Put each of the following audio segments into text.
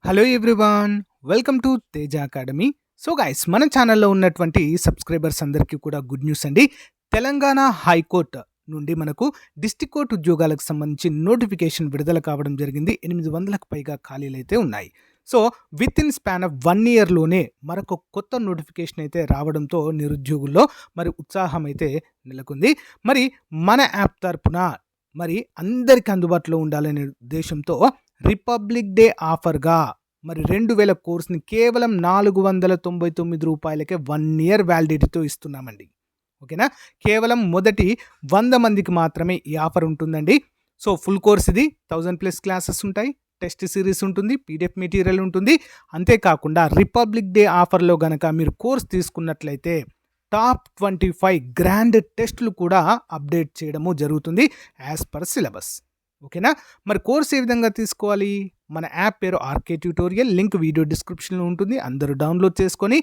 Hello everyone, welcome to Teja academy. So guys, మన ఛానల్లో ఉన్నటువంటి సబ్స్క్రైబర్స్ అందరికీ కూడా గుడ్ న్యూస్ అండి. తెలంగాణ హైకోర్టు నుండి మనకు డిస్ట్రిక్ట్ కోర్టు ఉద్యోగాలకు సంబంధించి నోటిఫికేషన్ విడుదల కావడం జరిగింది. 800కు పైగా ఖాళీలు అయితే ఉన్నాయి. So with in span of 1 ఇయర్లోనే మరొక కొత్త నోటిఫికేషన్ అయితే రావడంతో నిరుద్యోగుల్లో మరి ఉత్సాహం అయితే నెలకొంది. మరి మన యాప్ తరపున మరి అందరికి అందుబాటులో ఉండాలనే ఉద్దేశంతో రిపబ్లిక్ డే ఆఫర్‌గా మరి 2000 కోర్స్‌ని కేవలం రూ. 499కే 1 ఇయర్ వ్యాలిడిటీతో ఇస్తున్నామండి. ఓకేనా? కేవలం మొదటి 100 మందికి మాత్రమే ఈ ఆఫర్ ఉంటుందండి. సో ఫుల్ కోర్స్ ఇది 1000+ క్లాసెస్ ఉంటాయి. టెస్ట్ సిరీస్ ఉంటుంది. పీడిఎఫ్ మెటీరియల్ ఉంటుంది. అంతేకాకుండా రిపబ్లిక్ డే ఆఫర్‌లో గనక మీరు కోర్స్ తీసుకున్నట్లయితే టాప్ 25 గ్రాండ్ టెస్టులు కూడా అప్డేట్ చేయడము జరుగుతుంది యాజ్ పర్ సిలబస్. ఓకేనా? మరి కోర్స్ ఏ విధంగా తీసుకోవాలి? మన యాప్ పేరు ఆర్కే ట్యూటోరియల్. లింక్ వీడియో డిస్క్రిప్షన్‌లో ఉంటుంది. అందరూ డౌన్లోడ్ చేసుకొని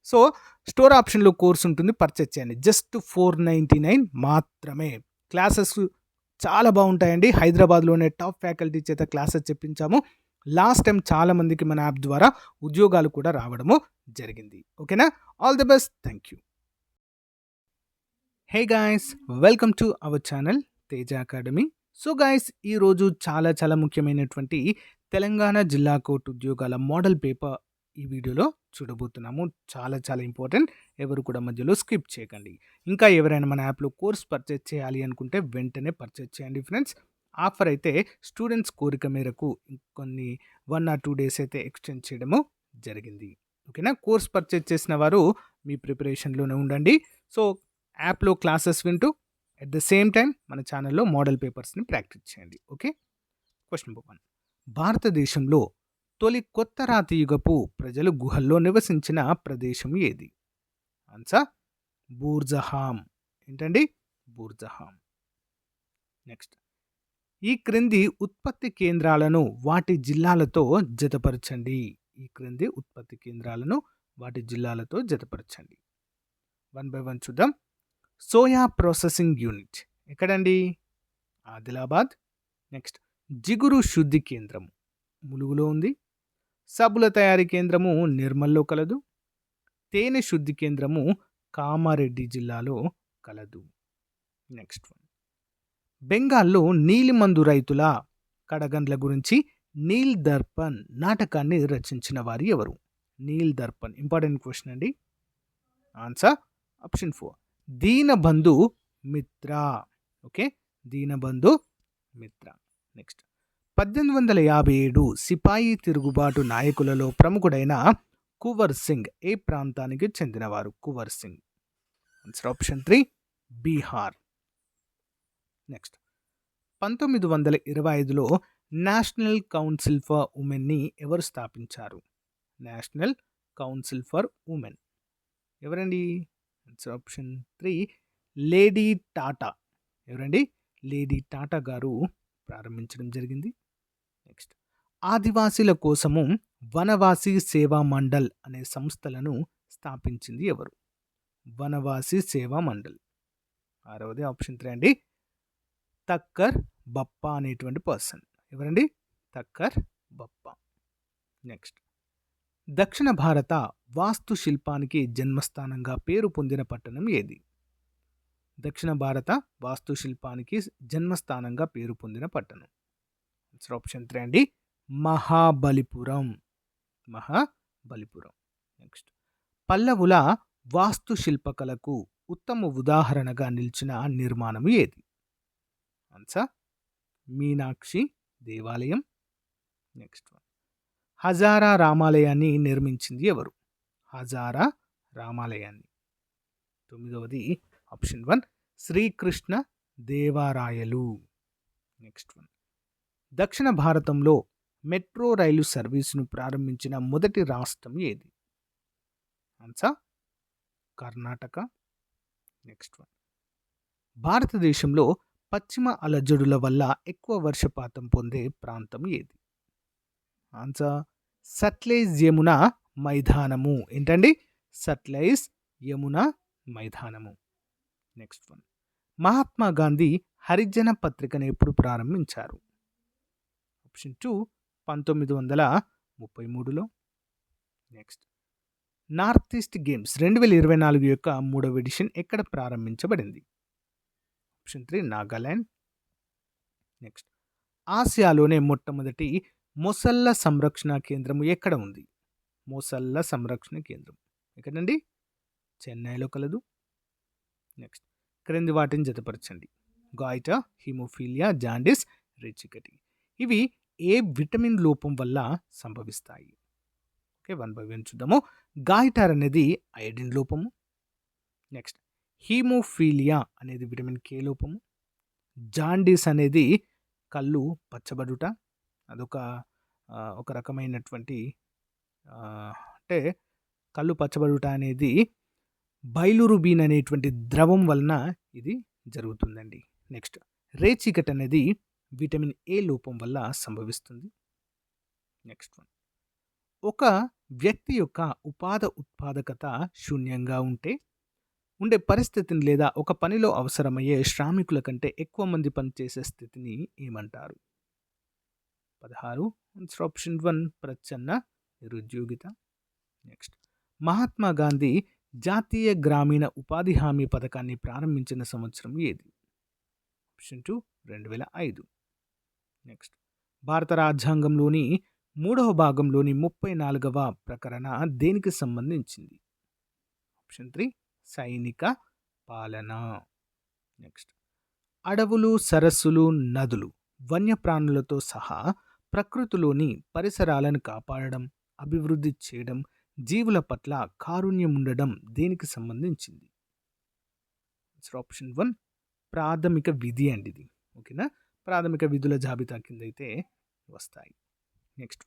సో స్టోర్ ఆప్షన్‌లో కోర్స్ ఉంటుంది. పర్చేజ్ చేయండి. జస్ట్ 499 మాత్రమే. క్లాసెస్ చాలా బాగుంటాయండి. హైదరాబాద్‌లోనే టాప్ ఫ్యాకల్టీ చేత క్లాసెస్ చెప్పించాము. లాస్ట్ టైం చాలా మందికి మన యాప్ ద్వారా ఉద్యోగాలు కూడా రావడము జరిగింది. ఓకేనా? All the best. Thank you. Hey guys, welcome to our channel Teja academy. So guys, ఈరోజు చాలా ముఖ్యమైనటువంటి తెలంగాణ జిల్లా కోర్టు ఉద్యోగాల మోడల్ పేపర్ ఈ వీడియోలో చూడబోతున్నాము. చాలా ఇంపార్టెంట్. ఎవరు కూడా మధ్యలో స్కిప్ చేయకండి. ఇంకా ఎవరైనా మన యాప్లో కోర్స్ పర్చేజ్ చేయాలి అనుకుంటే వెంటనే పర్చేజ్ చేయండి ఫ్రెండ్స్. ఆఫర్ అయితే స్టూడెంట్స్ కోరిక మేరకు ఇంకొన్ని 1 or 2 డేస్ అయితే ఎక్స్టెండ్ చేయడము జరిగింది. ఓకేనా? కోర్స్ పర్చేజ్ చేసిన వారు మీ ప్రిపరేషన్లోనే ఉండండి. సో యాప్లో క్లాసెస్ వింటూ అట్ ద సేమ్ టైం మన ఛానల్లో మోడల్ పేపర్స్ని ప్రాక్టీస్ చేయండి. ఓకే? Question number 1. భారతదేశంలో తొలి కొత్త రాతి యుగపు ప్రజలు గుహల్లో నివసించిన ప్రదేశం ఏది? ఆన్సర్ బూర్జహాం. ఏంటండి? బూర్జహాం. నెక్స్ట్. ఈ క్రింది ఉత్పత్తి కేంద్రాలను వాటి జిల్లాలతో జతపరచండి. ఈ క్రింది ఉత్పత్తి కేంద్రాలను వాటి జిల్లాలతో జతపరచండి. 1 by 1 చూద్దాం. సోయా ప్రాసెసింగ్ యూనిట్ ఎక్కడండి? ఆదిలాబాద్. నెక్స్ట్. జిగురు శుద్ధి కేంద్రం ములుగులో ఉంది. సబ్బుల తయారీ కేంద్రము నిర్మల్లో కలదు. తేనె శుద్ధి కేంద్రము కామారెడ్డి జిల్లాలో కలదు. Next one. బెంగాల్లో నీలిమందు రైతుల కడగండ్ల గురించి నీల్ దర్పణ్ నాటకాన్ని రచించిన వారు ఎవరు? నీల్ దర్పణ్ ఇంపార్టెంట్ క్వశ్చన్ అండి. ఆన్సర్ ఆప్షన్ 4 దీనబంధు మిత్ర. ఓకే, దీనబంధు మిత్ర. నెక్స్ట్. 1857 సిపాయి తిరుగుబాటు నాయకులలో ప్రముఖుడైన కువర్ సింగ్ ఏ ప్రాంతానికి చెందినవారు? Kuwar Singh. Answer option 3 Bihar. Next. 1925లో నేషనల్ కౌన్సిల్ ఫర్ ఉమెన్ని ఎవరు స్థాపించారు? నేషనల్ కౌన్సిల్ ఫర్ ఉమెన్ ఎవరండి? Answer option 3 lady Tata. ఎవరండి? లేడీ టాటా గారు ప్రారంభించడం జరిగింది. నెక్స్ట్. ఆదివాసీల కోసము వనవాసి సేవా మండల్ అనే సంస్థలను స్థాపించింది ఎవరు? వనవాసి సేవా మండల్. 6వది ఆప్షన్ 3 అండి. తక్కర్ బప్పా అనేటువంటి పర్సన్. ఎవరండి? తక్కర్ బప్పా. నెక్స్ట్. దక్షిణ భారత వాస్తుశిల్పానికి జన్మస్థానంగా పేరు పొందిన పట్టణం ఏది? దక్షిణ భారత వాస్తుశిల్పానికి జన్మస్థానంగా పేరు పొందిన పట్టణం. ఆన్సర్ ఆప్షన్ 3 అండి. మహాబలిపురం. మహాబలిపురం. నెక్స్ట్. పల్లవుల వాస్తుశిల్పకళకు ఉత్తమ ఉదాహరణగా నిలిచిన నిర్మాణం ఏది? ఆన్సర్ మీనాక్షి దేవాలయం. Next one. హజారా రామాలయాన్ని నిర్మించింది ఎవరు? హజారా రామాలయాన్ని. 9వది ఆప్షన్ 1 శ్రీకృష్ణ దేవరాయలు. Next one. దక్షిణ భారతంలో మెట్రో రైలు సర్వీసును ప్రారంభించిన మొదటి రాష్ట్రం ఏది? ఆన్సర్ కర్ణాటక. Next one. భారతదేశంలో పశ్చిమ అలజడుల వల్ల ఎక్కువ వర్షపాతం పొందే ప్రాంతం ఏది? ఆన్సర్ సట్లెజ్ యమున మైదానము. ఏంటండి? సట్లెజ్ యమున మైదానము. Next one. మహాత్మా గాంధీ హరిజన పత్రికను ఎప్పుడు ప్రారంభించారు? ఆప్షన్ 2 1900 33లో. నెక్స్ట్ నార్త్ ఈస్ట్ గేమ్స్ 2024 యొక్క 3వ ఎడిషన్ ఎక్కడ ప్రారంభించబడింది? ఆప్షన్ 3 నాగాలాండ్. నెక్స్ట్ ఆసియాలోనే మొట్టమొదటి మొసళ్ళ సంరక్షణ కేంద్రం ఎక్కడ ఉంది? మొసళ్ళ సంరక్షణ కేంద్రం ఎక్కడండి? చెన్నైలో కలదు. నెక్స్ట్ క్రింది వాటిని జతపరచండి. గాయిటర్, హిమోఫీలియా, జాండిస్, రేచికటి. ఇవి ఏ విటమిన్ లోపం వల్ల సంభవిస్తాయి? ఓకే, 1 by 1 చూద్దాము. గాయిటర్ అనేది ఐరన్ లోపము. నెక్స్ట్ హీమోఫీలియా అనేది విటమిన్ కే లోపము. జాండీస్ అనేది కళ్ళు పచ్చబడుట, అదొక ఒక రకమైనటువంటి అంటే కళ్ళు పచ్చబడుట అనేది బైలురుబిన్ అనేటువంటి ద్రవం వలన ఇది జరుగుతుందండి. నెక్స్ట్ రేచికట్ అనేది విటమిన్ ఏ లోపం వల్ల సంభవిస్తుంది. నెక్స్ట్ వన్, ఒక వ్యక్తి యొక్క ఉత్పాదకత శూన్యంగా ఉండే పరిస్థితిని లేదా ఒక పనిలో అవసరమయ్యే శ్రామికుల కంటే ఎక్కువ మంది పనిచేసే స్థితిని ఏమంటారు? 16 ఆప్షన్ 1 ప్రచ్ఛన్న నిరుద్యోగిత. నెక్స్ట్ మహాత్మా గాంధీ జాతీయ గ్రామీణ ఉపాధి హామీ పథకాన్ని ప్రారంభించిన సంవత్సరం ఏది? ఆప్షన్ 2 2005. నెక్స్ట్ భారత రాజ్యాంగంలోని 3వ భాగంలోని 34వ ప్రకరణ దేనికి సంబంధించింది? ఆప్షన్ 3 సైనిక పాలన. నెక్స్ట్ అడవులు, సరస్సులు, నదులు, వన్యప్రాణులతో సహా ప్రకృతిలోని పరిసరాలను కాపాడడం, అభివృద్ధి చేయడం, జీవుల పట్ల కారుణ్యం ఉండడం దేనికి సంబంధించింది? ఆప్షన్ 1 ప్రాథమిక విధి అండి ఇది. ఓకేనా, ప్రాథమిక విధుల జాబితా కింద అయితే వస్తాయి. నెక్స్ట్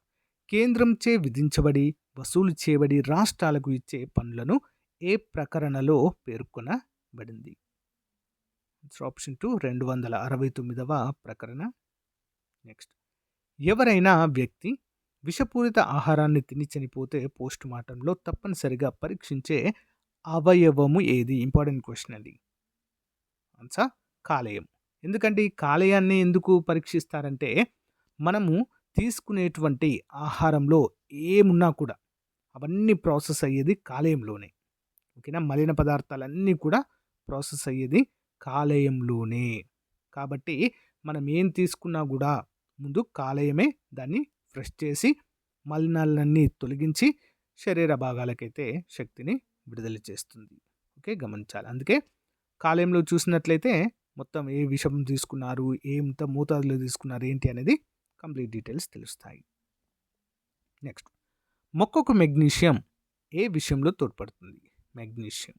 కేంద్రంచే విధించబడి వసూలు చేయబడి రాష్ట్రాలకు ఇచ్చే పన్నులను ఏ ప్రకరణలో పేర్కొనబడింది? ఆప్షన్ 2 269వ ప్రకరణ. నెక్స్ట్ ఎవరైనా వ్యక్తి విషపూరిత ఆహారాన్ని తిని చనిపోతే పోస్ట్ మార్టంలో తప్పనిసరిగా పరీక్షించే అవయవము ఏది? ఇంపార్టెంట్ క్వశ్చన్ అండి. ఆన్సర్ కాలేయం. ఎందుకంటే ఈ కాలేయాన్ని ఎందుకు పరీక్షిస్తారంటే మనము తీసుకునేటువంటి ఆహారంలో ఏమున్నా కూడా అవన్నీ ప్రాసెస్ అయ్యేది కాలేయంలోనే. ఓకేనా, మలిన పదార్థాలన్నీ కూడా ప్రాసెస్ అయ్యేది కాలేయంలోనే. కాబట్టి మనం ఏం తీసుకున్నా కూడా ముందు కాలేయమే దాన్ని ఫ్రెష్ చేసి మలినాలన్నీ తొలగించి శరీర భాగాలకైతే శక్తిని విడుదల చేస్తుంది. ఓకే, గమనించాలి. అందుకే కాలేయంలో చూసినట్లయితే మొత్తం ఏ విషం తీసుకున్నారు, ఎంత మోతాదులో తీసుకున్నారు, ఏంటి అనేది కంప్లీట్ డీటెయిల్స్ తెలుస్తాయి. నెక్స్ట్ మొక్కకు మెగ్నీషియం ఏ విషయంలో తోడ్పడుతుంది? మెగ్నీషియం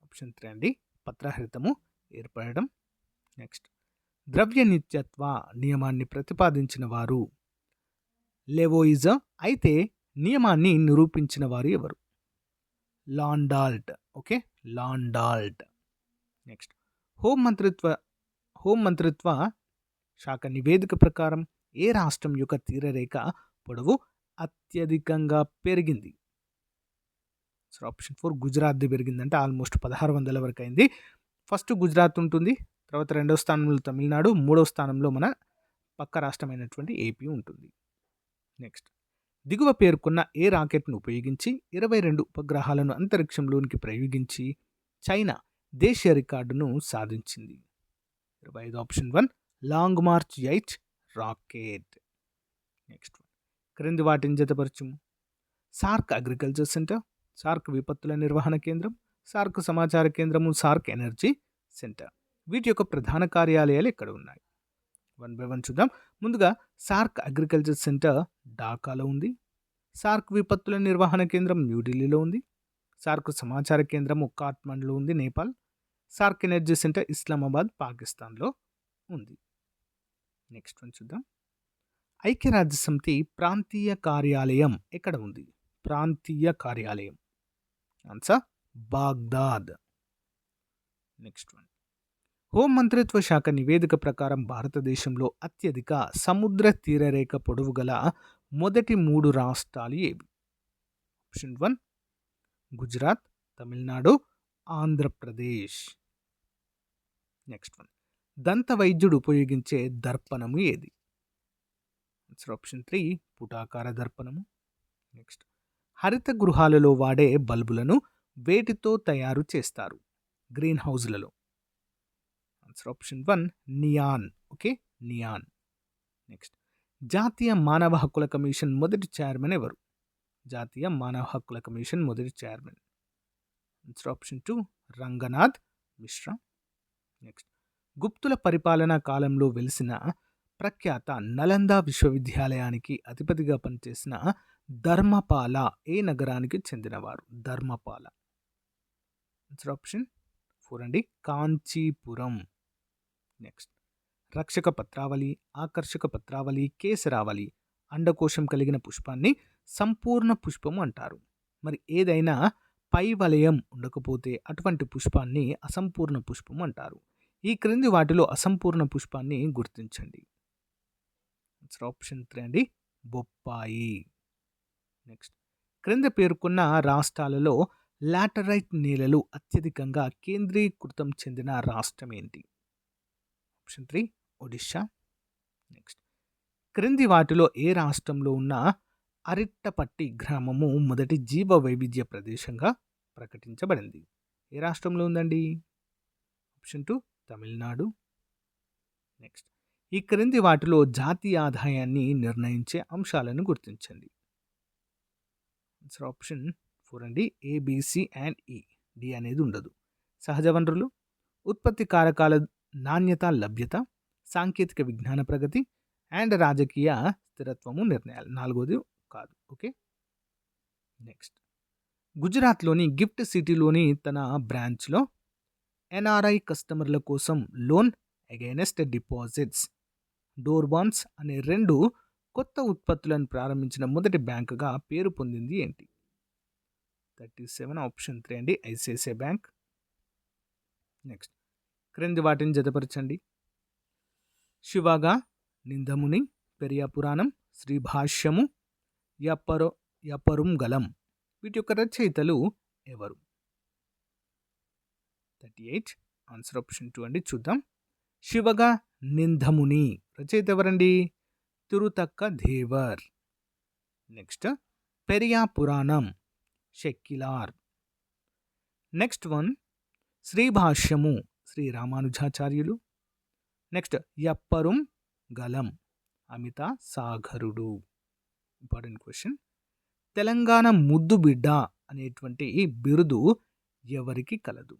ఆప్షన్ 3 అండి, పత్రహరితము ఏర్పడడం. నెక్స్ట్ ద్రవ్య నిత్యత్వ నియమాన్ని ప్రతిపాదించిన వారు లెవోయిజం. అయితే నియమాన్ని నిరూపించిన వారు ఎవరు? లాండాల్ట్. ఓకే, లాండాల్ట్. నెక్స్ట్ హోంమంత్రిత్వ శాఖ నివేదిక ప్రకారం ఏ రాష్ట్రం యొక్క తీరరేఖ పొడవు అత్యధికంగా పెరిగింది? సో ఆప్షన్ 4 గుజరాత్ది పెరిగిందంటే ఆల్మోస్ట్ 1600 వరకు అయింది. ఫస్ట్ గుజరాత్ ఉంటుంది, తర్వాత 2వ స్థానంలో తమిళనాడు, 3వ స్థానంలో మన పక్క రాష్ట్రమైనటువంటి ఏపీ ఉంటుంది. నెక్స్ట్ దిగువ పేర్కొన్న ఏ రాకెట్ను ఉపయోగించి 22 ఉపగ్రహాలను అంతరిక్షంలోనికి ప్రయోగించి చైనా దేశీయ రికార్డును సాధించింది? 25 option 1 long March 8 rocket. Next క్రింది వాటిని జతపరచుము. సార్క్ అగ్రికల్చర్ సెంటర్, సార్క్ విపత్తుల నిర్వహణ కేంద్రం, సార్క్ సమాచార కేంద్రము, సార్క్ ఎనర్జీ సెంటర్. వీటి యొక్క ప్రధాన కార్యాలయాలు ఎక్కడ ఉన్నాయి? 1 by 1 చూద్దాం. ముందుగా సార్క్ అగ్రికల్చర్ సెంటర్ ఢాకాలో ఉంది. సార్క్ విపత్తుల నిర్వహణ కేంద్రం న్యూఢిల్లీలో ఉంది. సార్క్ సమాచార కేంద్రము కాఠ్మండ్లో ఉంది, Nepal. SAARC energy centre Islamabad, పాకిస్తాన్లో ఉంది. నెక్స్ట్ వన్ చూద్దాం. ఐక్యరాజ్య సమితి ప్రాంతీయ కార్యాలయం ఎక్కడ ఉంది? ప్రాంతీయ కార్యాలయం ఆన్సర్ బాగ్దాద్. నెక్స్ట్ వన్ హోంమంత్రిత్వ శాఖ నివేదిక ప్రకారం భారతదేశంలో అత్యధిక సముద్ర తీరరేఖ పొడవు గల మొదటి 3 రాష్ట్రాలు ఏవి? Option 1 Gujarat, Tamil Nadu, Andhra Pradesh. Next one దంత వైద్యుడు ఉపయోగించే దర్పణము ఏది? ఆన్సర్ ఆప్షన్ 3 పుటాకార దర్పణము. నెక్స్ట్ హరిత గృహాలలో వాడే బల్బులను వేటితో తయారు చేస్తారు? గ్రీన్ హౌస్లలో. Answer option 1 neon. Okay, neon. Next జాతీయ మానవ హక్కుల కమిషన్ మొదటి చైర్మన్ ఎవరు? జాతీయ మానవ హక్కుల కమిషన్ మొదటి chairman. Answer option 2 Ranganath Mishra. Next గుప్తుల పరిపాలనా కాలంలో వెలిసిన ప్రఖ్యాత నలంద విశ్వవిద్యాలయానికి అధిపతిగా పనిచేసిన ధర్మపాల ఏ నగరానికి చెందినవారు? ధర్మపాల. ఆన్సర్ ఆప్షన్ 4 అండి కాంచీపురం. నెక్స్ట్ రక్షక పత్రావళి, ఆకర్షక పత్రావళి, కేసరావళి అండకోశం కలిగిన పుష్పాన్ని సంపూర్ణ పుష్పము అంటారు. మరి ఏదైనా పై వలయం ఉండకపోతే అటువంటి పుష్పాన్ని అసంపూర్ణ పుష్పము అంటారు. ఈ క్రింది వాటిలో అసంపూర్ణ పుష్పాన్ని గుర్తించండి. ఆన్సర్ ఆప్షన్ 3 అండి బొప్పాయి. నెక్స్ట్ క్రింద పేర్కొన్న రాష్ట్రాలలో లాటరైట్ నేలలు అత్యధికంగా కేంద్రీకృతం చెందిన రాష్ట్రం ఏంటి? ఆప్షన్ 3 ఒడిషా. నెక్స్ట్ క్రింది వాటిలో ఏ రాష్ట్రంలో ఉన్న అరిట్టపట్టి గ్రామము మొదటి జీవ వైవిధ్య ప్రదేశంగా ప్రకటించబడింది? ఏ రాష్ట్రంలో ఉందండి? ఆప్షన్ 2 తమిళనాడు. నెక్స్ట్ ఈ క్రింది వాటిలో జాతీయ ఆదాయాన్ని నిర్ణయించే అంశాలను గుర్తించండి. ఆన్సర్ ఆప్షన్ 4 అండి ఏబిసి అండ్ ఈ. డి అనేది ఉండదు. సహజ వనరులు, ఉత్పత్తి కారకాల నాణ్యత లభ్యత, సాంకేతిక విజ్ఞాన ప్రగతి అండ్ రాజకీయ స్థిరత్వము నిర్ణయాలు. 4వది కాదు. ఓకే. నెక్స్ట్ గుజరాత్లోని గిఫ్ట్ సిటీలోని తన బ్రాంచ్లో ఎన్ఆర్ఐ కస్టమర్ల కోసం లోన్ అగైనెస్ట్ డిపాజిట్స్, డోర్ బాన్స్ అనే 2 కొత్త ఉత్పత్తులను ప్రారంభించిన మొదటి బ్యాంకుగా పేరు పొందింది ఏంటి? 37 ఆప్షన్ 3 అండి ఐసిఐసిఐ బ్యాంక్. నెక్స్ట్ క్రింది వాటిని జతపరచండి. శివగా, నిందముని, పెరియా పురాణం, శ్రీభాష్యము, యపరుంగలం వీటి యొక్క రచయితలు ఎవరు? 38 ఆన్సర్ ఆప్షన్ 2 అండి. చూద్దాం. శివగా నిందముని రచయిత ఎవరండి? తిరుతక్క దేవర్. Next Periya Puranam Sekkilar. Next one శ్రీభాష్యము శ్రీ రామానుజాచార్యులు. నెక్స్ట్ యప్పరుం గలం అమిత సాగరుడు. Important question. తెలంగాణ ముద్దు బిడ్డ అనేటువంటి ఈ బిరుదు ఎవరికి కలదు?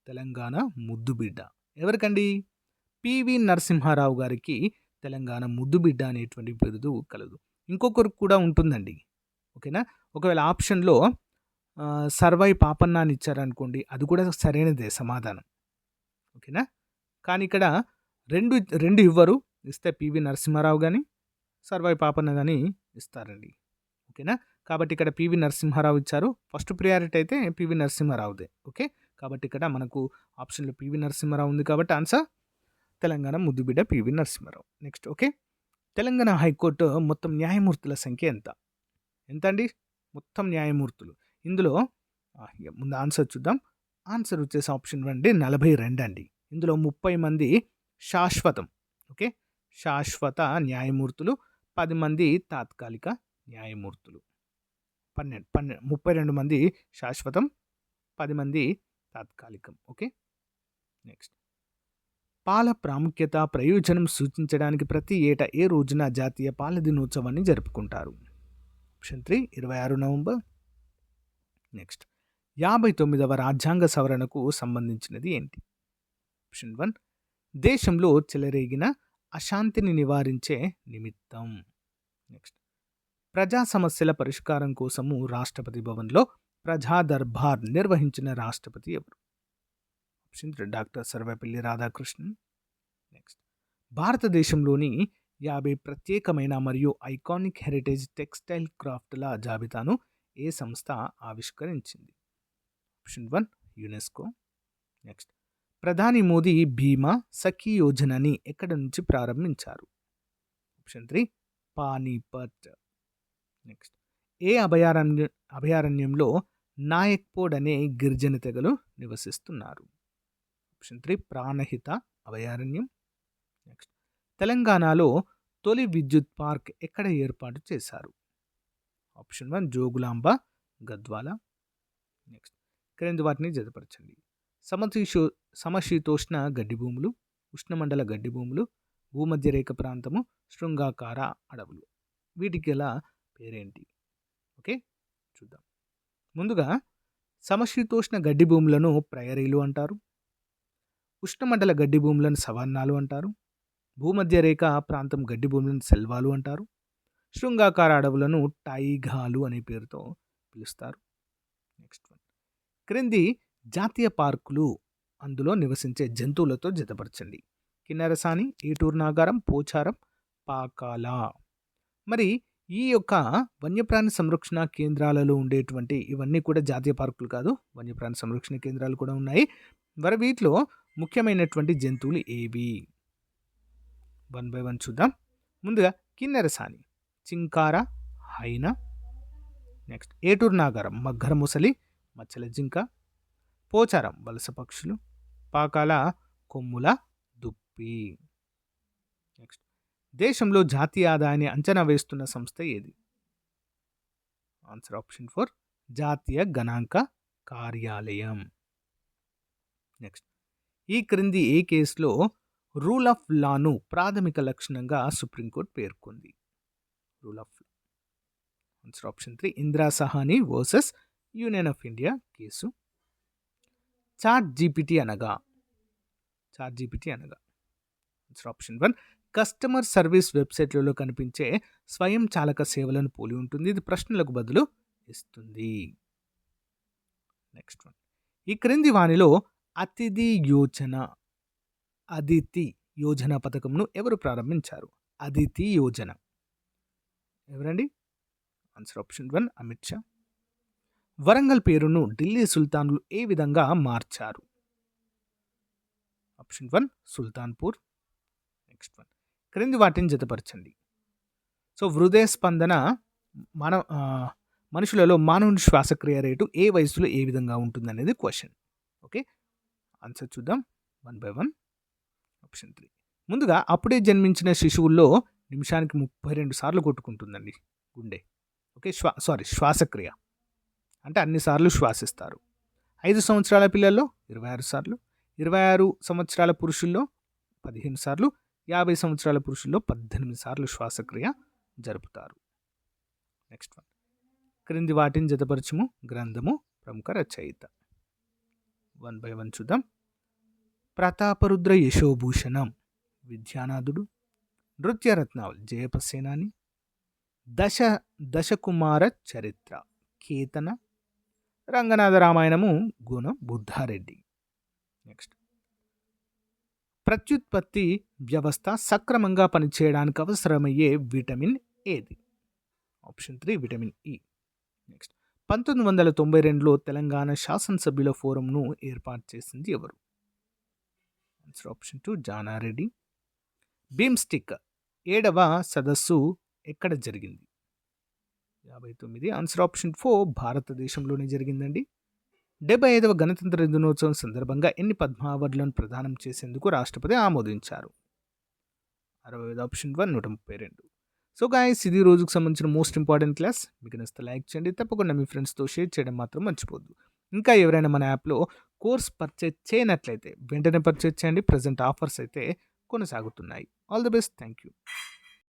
తెలంగాణ ముద్దు బిడ్డ ఎవరికండి? పివి నరసింహారావు గారికి తెలంగాణ ముద్దు బిడ్డ అనేటువంటి బిరుదు కలదు. ఇంకొకరికి కూడా ఉంటుందండి. ఓకేనా. ఒకవేళ ఆప్షన్లో సర్వై పాపన్న అని ఇచ్చారనుకోండి, అది కూడా సరైనదే సమాధానం. ఓకేనా. కానీ ఇక్కడ రెండు ఇవ్వరు. ఇస్తే పివి నరసింహారావు కానీ సర్వై పాపన్న కానీ ఇస్తారండి. ఓకేనా. కాబట్టి ఇక్కడ పివి నరసింహారావు ఇచ్చారు. ఫస్ట్ ప్రియారిటీ అయితే పివి నరసింహారావుదే. ఓకే. కాబట్టి ఇక్కడ మనకు ఆప్షన్లో పివి నరసింహారావు ఉంది కాబట్టి ఆన్సర్ తెలంగాణ ముద్దుబిడ్డ PV Narasimha Rao. Next okay. Telangana high court మొత్తం న్యాయమూర్తుల సంఖ్య ఎంత? ఎంత అండి? మొత్తం న్యాయమూర్తులు. ఇందులో ముందు ఆన్సర్ చూద్దాం. ఆన్సర్ వచ్చేసి ఆప్షన్ 1 అండి 42 అండి. ఇందులో 30 మంది శాశ్వతం. ఓకే. శాశ్వత న్యాయమూర్తులు, 10 మంది తాత్కాలిక న్యాయమూర్తులు. 32 మంది శాశ్వతం, 10 మంది తాత్కాలికం. ఓకే. నెక్స్ట్ పాల ప్రాముఖ్యత ప్రయోజనం సూచించడానికి ప్రతి ఏటా ఏ రోజున జాతీయ పాల దినోత్సవాన్ని జరుపుకుంటారు? Option 3 26 November. నెక్స్ట్ 59వ రాజ్యాంగ సవరణకు సంబంధించినది ఏంటి? ఆప్షన్ 1 దేశంలో చెలరేగిన అశాంతిని నివారించే నిమిత్తం. నెక్స్ట్ ప్రజా సమస్యల పరిష్కారం కోసము రాష్ట్రపతి భవన్లో ప్రజా దర్బార్ నిర్వహించిన రాష్ట్రపతి ఎవరు? Option 3 doctor Sarvepalli Radhakrishnan. Next భారతదేశంలోని 50 ప్రత్యేకమైన మరియు ఐకానిక్ హెరిటేజ్ టెక్స్టైల్ క్రాఫ్ట్ల జాబితాను ఏ సంస్థ ఆవిష్కరించింది? Option 1 UNESCO. నెక్స్ట్ ప్రధాని మోదీ భీమా సఖీ యోజనని ఎక్కడి నుంచి ప్రారంభించారు? ఆప్షన్ 3 పానీపట్. నెక్స్ట్ ఏ అభయారణ్యంలో నాయక్పోడ్ అనే గిరిజన తెగలు నివసిస్తున్నారు? ఆప్షన్ 3 ప్రాణహిత అభయారణ్యం. నెక్స్ట్ తెలంగాణలో తొలి విద్యుత్ పార్క్ ఎక్కడ ఏర్పాటు చేశారు? ఆప్షన్ 1 జోగులాంబ, గద్వాల. నెక్స్ట్ క్రింది వాటిని జతపరచండి. సమశీశో సమశీతోష్ణ గడ్డి భూములు, ఉష్ణమండల గడ్డి భూములు, భూమధ్యరేఖ ప్రాంతము, శృంగాకార అడవులు. వీటికి గల పేరేంటి? ఓకే, చూద్దాం. ముందుగా సమశీతోష్ణ గడ్డి భూములను ప్రయరీలు అంటారు. ఉష్ణమండల గడ్డి భూములను సవర్ణాలు అంటారు. భూమధ్యరేఖ ప్రాంతం గడ్డి భూములను సెల్వాలు అంటారు. శృంగాకార అడవులను టైగాలు అనే పేరుతో పిలుస్తారు. నెక్స్ట్ వన్, క్రింది జాతీయ పార్కులు అందులో నివసించే జంతువులతో జతపరచండి. కిన్నెరసాని, ఏటూరు నాగారం, పోచారం, పాకాల. మరి ఈ యొక్క వన్యప్రాణి సంరక్షణ కేంద్రాలలో ఉండేటువంటి ఇవన్నీ కూడా జాతీయ పార్కులు కాదు, వన్యప్రాణి సంరక్షణ కేంద్రాలు కూడా ఉన్నాయి. మరి వీటిలో ముఖ్యమైనటువంటి జంతువులు ఏవి? 1 by 1 చూద్దాం. ముందుగా కిన్నెరసాని, చింకార, హైన. నెక్స్ట్ ఏటూరు నాగారం, మగ్గర ముసలి, మచ్చల జింక. పోచారం, వలస పక్షులు. పాకాల, కొమ్ముల దుప్పి. నెక్స్ట్ దేశంలో జాతీయ ఆదాయాన్ని అంచనా వేస్తున్న సంస్థ ఏది? ఆన్సర్ ఆప్షన్ 4 జాతీయ గణాంక కార్యాలయం. నెక్స్ట్ ఈ క్రింది ఏ కేసులో రూల్ ఆఫ్ లాను ప్రాథమిక లక్షణంగా సుప్రీంకోర్టు పేర్కొంది? Rule of law. Answer option 3 Indira Sawhney versus union of India case. Chat GPT అనగా? ఆన్సర్ ఆప్షన్ 1 కస్టమర్ సర్వీస్ వెబ్సైట్లలో కనిపించే స్వయం చాలక సేవలను పోలి ఉంటుంది. ఇది ప్రశ్నలకు బదులు ఇస్తుంది. నెక్స్ట్ వన్, ఈ క్రింది వానిలో అదితి యోజన పథకంను ఎవరు ప్రారంభించారు? అదితి యోజన ఎవరండి? Answer option 1 Amit Shah. వరంగల్ పేరును ఢిల్లీ సుల్తాన్లు ఏ విధంగా మార్చారు? ఆప్షన్ 1 సుల్తాన్పూర్. నెక్స్ట్ వన్, క్రింది వాటిని జతపరచండి. సో హృదయ స్పందన మనుషులలో మానవుని శ్వాసక్రియ రేటు ఏ వయసులో ఏ విధంగా ఉంటుంది అనేది క్వశ్చన్. ఓకే, ఆన్సర్ చూద్దాం 1 by 1. ఆప్షన్ 3, ముందుగా అప్పుడే జన్మించిన శిశువుల్లో నిమిషానికి 32 సార్లు కొట్టుకుంటుందండి గుండె. ఓకే, శ్వాసక్రియ అంటే అన్ని సార్లు శ్వాసిస్తారు. 5 సంవత్సరాల పిల్లల్లో 26 సార్లు, 26 సంవత్సరాల పురుషుల్లో 15 సార్లు, 50 సంవత్సరాల పురుషుల్లో 18 సార్లు శ్వాసక్రియ జరుపుతారు. నెక్స్ట్ వన్, క్రింది వాటిని జతపరచము. గ్రంథము, ప్రముఖ రచయిత. 1 by 1 చూద్దాం. ప్రతాపరుద్ర యశోభూషణం విద్యానాథుడు. నృత్యరత్నావళి జయపసేనాని. దశకుమార చరిత్ర కేతన. రంగనాథ రామాయణము గుణ బుద్ధారెడ్డి. నెక్స్ట్, ప్రత్యుత్పత్తి వ్యవస్థ సక్రమంగా పనిచేయడానికి అవసరమయ్యే విటమిన్ ఏది? Option 3 vitamin E. నెక్స్ట్, 1992లో తెలంగాణ శాసనసభ్యుల ఫోరంను ఏర్పాటు చేసింది ఎవరు? Answer option 2 Jana Reddy. బిమ్స్టిక్ 7వ సదస్సు ఎక్కడ జరిగింది? 59. ఆన్సర్ ఆప్షన్ 4 భారతదేశంలోనే జరిగిందండి. 75వ గణతంత్ర దినోత్సవం సందర్భంగా ఎన్ని పద్మ అవార్డులను ప్రదానం చేసేందుకు రాష్ట్రపతి ఆమోదించారు? 65. ఆప్షన్ 1 132. సో గాయస్, ఇది రోజుకు సంబంధించిన మోస్ట్ ఇంపార్టెంట్ క్లాస్. మీకు నచ్చితే లైక్ చేయండి, తప్పకుండా మీ ఫ్రెండ్స్తో షేర్ చేయడం మాత్రం మర్చిపోద్దు. ఇంకా ఎవరైనా మన యాప్లో కోర్స్ పర్చేజ్ చేయనట్లయితే వెంటనే పర్చేజ్ చేయండి. ప్రజెంట్ ఆఫర్స్ అయితే కొనసాగుతున్నాయి. All the best. Thank you.